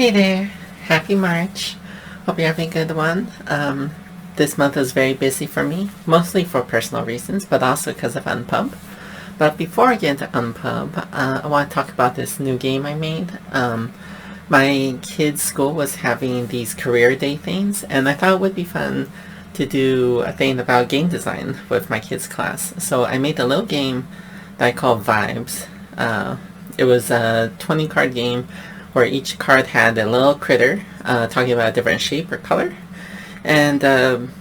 Hey there, happy March. Hope you're having a good one. This month is very busy for me, mostly for personal reasons, but also because of UNPUB. But before I get into UNPUB, I want to talk about this new game I made. My kids' school was having these career day things, and I thought it would be fun to do a thing about game design with my kids' class. So I made a little game that I call Vibes. It was a 20 card game where each card had a little critter talking about a different shape or color. And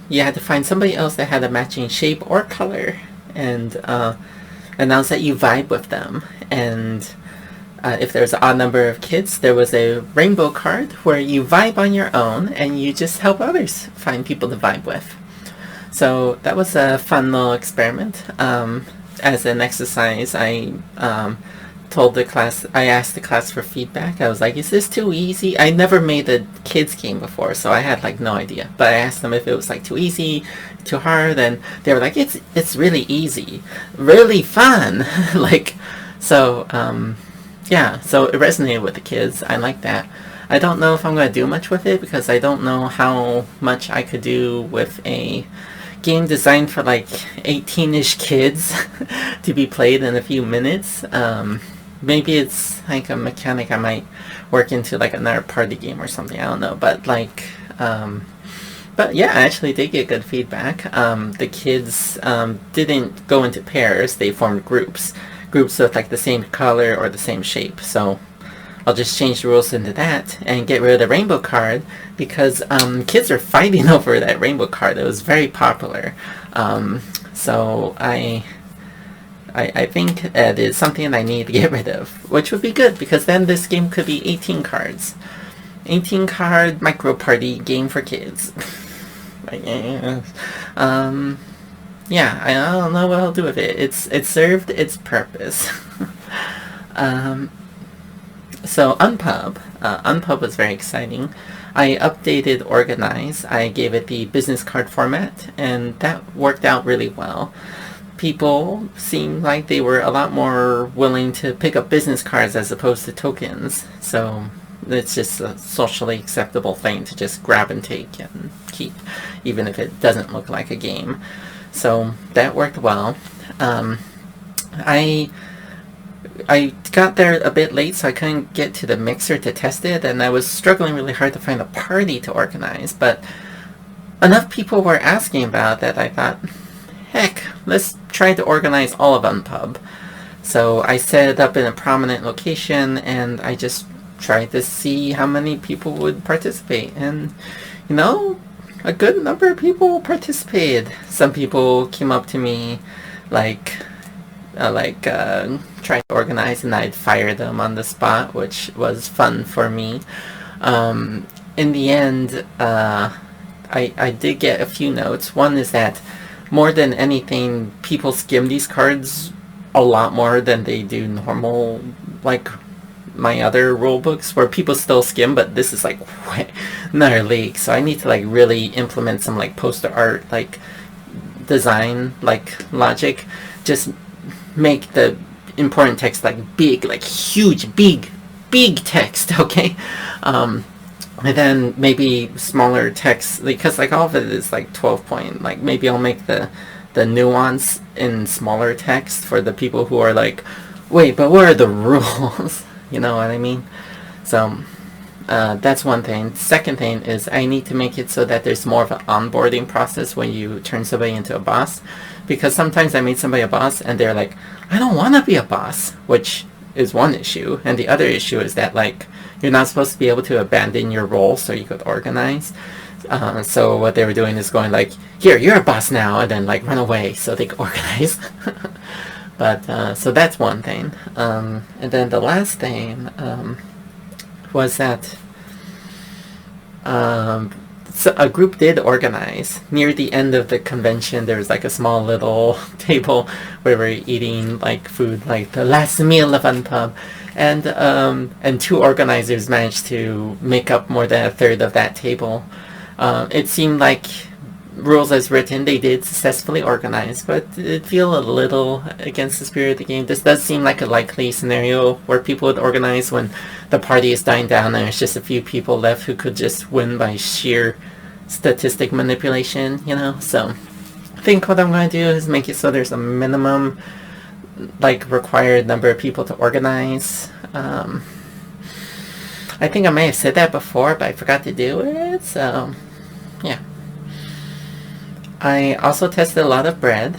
you had to find somebody else that had a matching shape or color and announce that you vibe with them. And if there's an odd number of kids, there was a rainbow card where you vibe on your own and you just help others find people to vibe with. So that was a fun little experiment. As an exercise, I asked the class for feedback. I was like, is this too easy? I never made a kids game before, so I had like no idea. But I asked them if it was like too easy, too hard, and they were like, it's really easy, really fun. Yeah, so it resonated with the kids. I like that. I don't know if I'm going to do much with it because I don't know how much I could do with a game designed for like 18-ish kids to be played in a few minutes. Maybe it's like a mechanic I might work into like another party game or something. I don't know, but but yeah, I actually did get good feedback. The kids didn't go into pairs; they formed groups with like the same color or the same shape. So I'll just change the rules into that and get rid of the rainbow card because kids are fighting over that rainbow card. It was very popular. So I think that is something I need to get rid of, which would be good because then this game could be 18 cards. 18 card micro party game for kids. Yeah, I don't know what I'll do with it. It served its purpose. So UNPUB was very exciting. I updated Organize. I gave it the business card format, and that worked out really well. People seemed like they were a lot more willing to pick up business cards as opposed to tokens. So it's just a socially acceptable thing to just grab and take and keep, even if it doesn't look like a game. So that worked well. I got there a bit late, so I couldn't get to the mixer to test it, and I was struggling really hard to find a party to organize, but enough people were asking about that I thought, heck, let's try to organize all of UNPUB. So I set it up in a prominent location, and I just tried to see how many people would participate, and you know, a good number of people participated. Some people came up to me trying to organize, and I'd fire them on the spot, which was fun for me. In the end, I did get a few notes. One is that more than anything, people skim these cards a lot more than they do normal, like my other rule books, where people still skim, but this is like way another league. So I need to like really implement some like poster art, like design, like logic. Just make the important text like big, like huge, big text, okay? And then maybe smaller text, because like all of it is like 12 point. Like maybe I'll make the nuance in smaller text for the people who are like, wait, but what are the rules? You know what I mean? So that's one thing. Second thing is I need to make it so that there's more of an onboarding process when you turn somebody into a boss, because sometimes I made somebody a boss and they're like, I don't want to be a boss, which is one issue, and the other issue is that like you're not supposed to be able to abandon your role so you could organize. So what they were doing is going like, here, you're a boss now, and then like run away so they could organize. But so that's one thing. And then the last thing was that so a group did organize. Near the end of the convention, there was like a small little table where we were eating like food, like the last meal of UNPUB, and two organizers managed to make up more than a third of that table. It seemed like rules as written, they did successfully organize, but it feel a little against the spirit of the game. This does seem like a likely scenario where people would organize when the party is dying down and there's just a few people left who could just win by sheer statistic manipulation, you know? So I think what I'm going to do is make it so there's a minimum like required number of people to organize. I think I may have said that before, but I forgot to do it, so yeah. I also tested a lot of bread.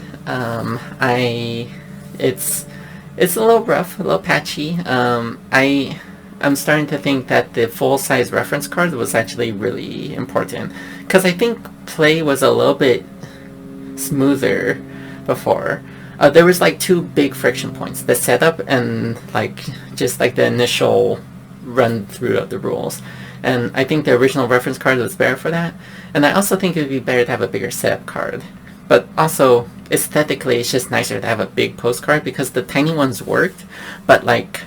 It's a little rough, a little patchy. I'm starting to think that the full-size reference card was actually really important, because I think play was a little bit smoother before. There was like two big friction points: the setup and like just like the initial run through of the rules. And I think the original reference card was better for that. And I also think it would be better to have a bigger setup card. But also, aesthetically, it's just nicer to have a big postcard, because the tiny ones worked, but like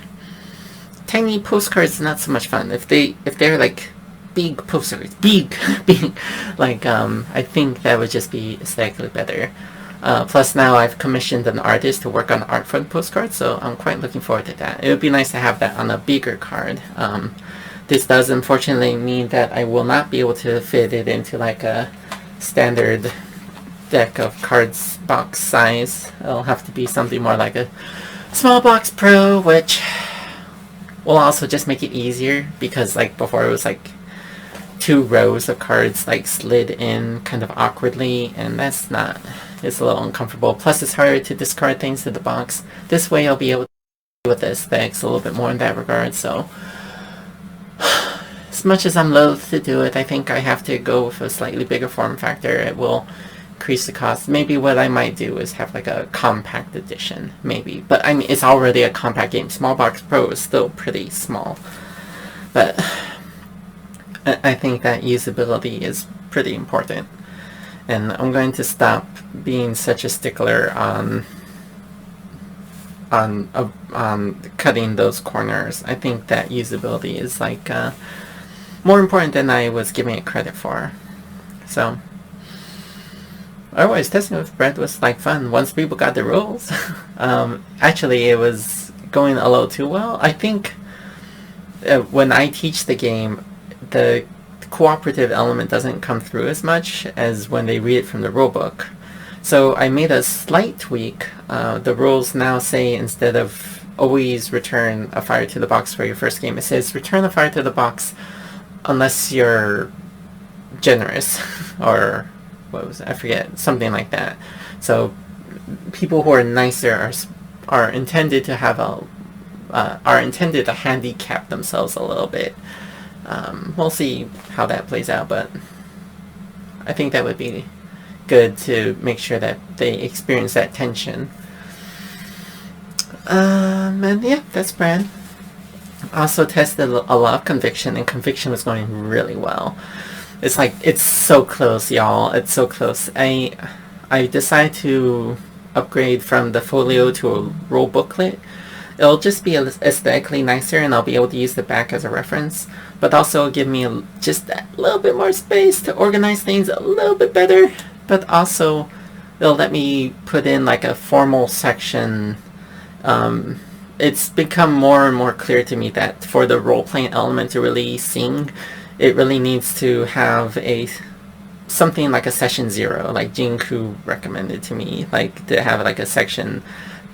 tiny postcards not so much fun. If they're like big postcards, big, like I think that would just be aesthetically better. Plus now I've commissioned an artist to work on art front postcards, so I'm quite looking forward to that. It would be nice to have that on a bigger card. This does unfortunately mean that I will not be able to fit it into like a standard deck of cards box size. It'll have to be something more like a small box pro, which will also just make it easier, because like before it was like 2 rows of cards like slid in kind of awkwardly, and it's a little uncomfortable. Plus it's harder to discard things to the box. This way I'll be able to deal with the aesthetics a little bit more in that regard. So as much as I'm loath to do it, I think I have to go with a slightly bigger form factor. It will increase the cost. Maybe what I might do is have like a compact edition, maybe. But I mean, it's already a compact game. Small Box Pro is still pretty small. But I think that usability is pretty important. And I'm going to stop being such a stickler on cutting those corners. I think that usability is like more important than I was giving it credit for. So otherwise, testing with bread was like fun once people got the rules. Actually, it was going a little too well. I think when I teach the game, the cooperative element doesn't come through as much as when they read it from the rulebook. So I made a slight tweak. The rules now say, instead of always return a fire to the box for your first game, it says return a fire to the box unless you're generous, or what was it? I forget, something like that. So people who are nicer are intended to have to handicap themselves a little bit. We'll see how that plays out, but I think that would be good to make sure that they experience that tension. And yeah, that's Brand. Also tested a lot of Conviction, and Conviction was going really well. It's like, it's so close, y'all. It's so close. I decided to upgrade from the folio to a rule booklet. It'll just be aesthetically nicer, and I'll be able to use the back as a reference, but also give me just a little bit more space to organize things a little bit better. But also, it'll let me put in like a formal section. It's become more and more clear to me that for the role-playing element to really sing, it really needs to have something like a session 0, like Jinku recommended to me, like to have like a section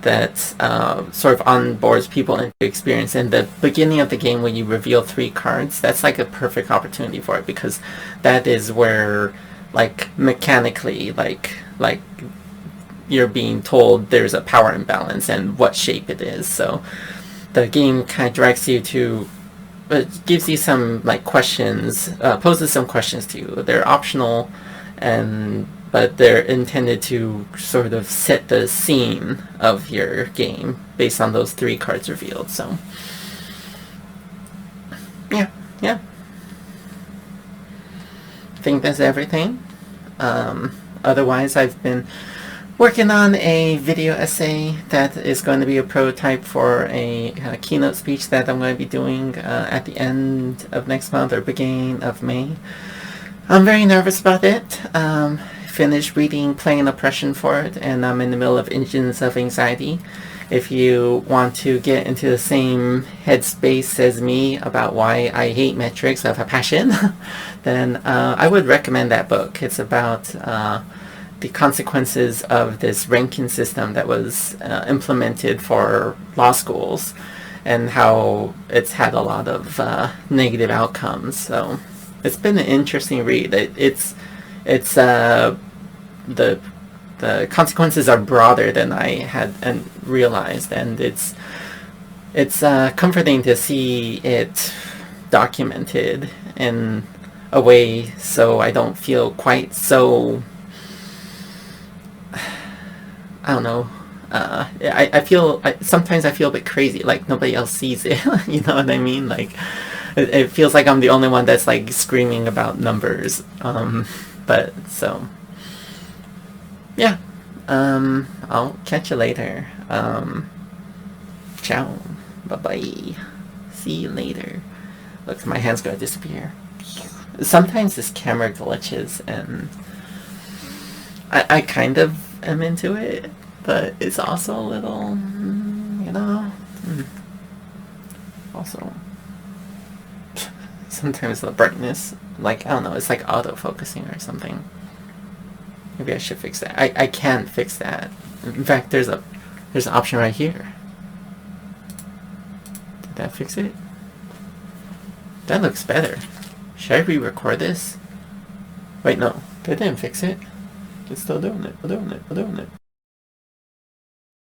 that sort of onboards people into experience. In the beginning of the game, when you reveal 3 cards, that's like a perfect opportunity for it, because that is where, like, mechanically, like you're being told there's a power imbalance and what shape it is. So the game kind of directs you to, it gives you some like questions, poses some questions to you. They're optional, but they're intended to sort of set the scene of your game based on those 3 cards revealed. So yeah. I think that's everything. Otherwise, I've been working on a video essay that is going to be a prototype for a keynote speech that I'm going to be doing at the end of next month or beginning of May. I'm very nervous about it. finished reading Playing and Oppression for it, and I'm in the middle of Engines of Anxiety. If you want to get into the same headspace as me about why I hate metrics of a passion, then I would recommend that book. It's about the consequences of this ranking system that was implemented for law schools, and how it's had a lot of negative outcomes. So it's been an interesting read. It's the consequences are broader than I had realized, and it's comforting to see it documented in a way so I don't feel quite so, I don't know, sometimes I feel a bit crazy, like nobody else sees it. You know what I mean? Like it feels like I'm the only one that's like screaming about numbers. But so yeah, I'll catch you later. Ciao, bye bye, see you later. Look, my hand's gonna disappear. Sometimes this camera glitches, and I kind of am into it, but it's also a little, you know, also sometimes the brightness, like, I don't know, it's like auto-focusing or something. Maybe I should fix that. I can't fix that. In fact, there's an option right here. Did that fix it? That looks better. Should I re-record this? Wait, no. That didn't fix it. It's still doing it.